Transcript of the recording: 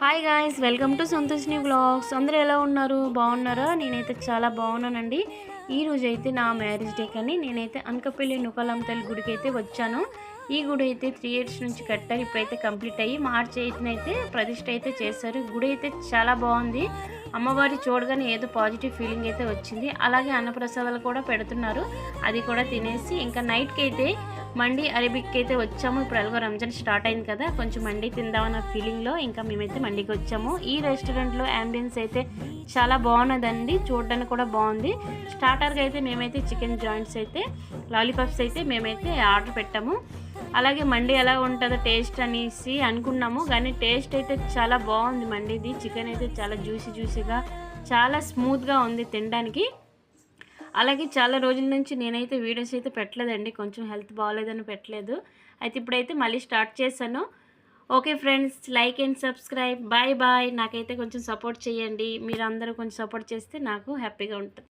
Hi guys, welcome to Santoshini vlogs. అందరూ ఎలా ఉన్నారు? బాగున్నారా? నేనైతే చాలా బాగున్నానండి. ఈరోజు అయితే నా మ్యారేజ్ డే కానీ నేనైతే అనకాపల్లి నూకాలమ్మ తల్లి గుడికి అయితే వచ్చాను. ఈ గుడి అయితే 3 ఇయర్స్ నుంచి కట్టారు. ఇప్పుడైతే కంప్లీట్ అయ్యి మార్చ్ 8న అయితే ప్రతిష్ఠ అయితే చేశారు. గుడి అయితే చాలా బాగుంది. అమ్మవారి చూడగానే ఏదో పాజిటివ్ ఫీలింగ్ అయితే వచ్చింది. అలాగే అన్నప్రసాదాలు కూడా పెడుతున్నారు. అది కూడా తినేసి ఇంకా నైట్కి అయితే మండి అరబిక్ అయితే వచ్చాము. ఇప్పుడు ఎలాగో రంజాన్ స్టార్ట్ అయింది కదా, కొంచెం మండి తిందామన్న ఫీలింగ్లో ఇంకా మేమైతే మండికి వచ్చాము. ఈ రెస్టారెంట్లో యాంబియన్స్ అయితే చాలా బాగున్నదండి, చూడడానికి కూడా బాగుంది. స్టార్టర్గా అయితే మేమైతే చికెన్ జాయింట్స్ అయితే లాలీపాప్స్ అయితే మేమైతే ఆర్డర్ పెట్టాము. అలాగే మండి ఎలా ఉంటుందో టేస్ట్ అనేసి అనుకున్నాము, కానీ టేస్ట్ అయితే చాలా బాగుంది. మండిది చికెన్ అయితే చాలా జ్యూసీగా చాలా స్మూత్గా ఉంది తినడానికి. అలాగే చాలా రోజుల నుంచి నేనైతే వీడియోస్ అయితే పెట్టలేదండి, కొంచెం హెల్త్ బాగాలేదని పెట్టలేదు. అయితే ఇప్పుడైతే మళ్ళీ స్టార్ట్ చేశాను. Okay friends, like and subscribe. Bye bye. నాకైతే కొంచెం సపోర్ట్ చేయండి. మీరు అందరూ కొంచెం సపోర్ట్ చేస్తే నాకు హ్యాపీగా ఉంటుంది.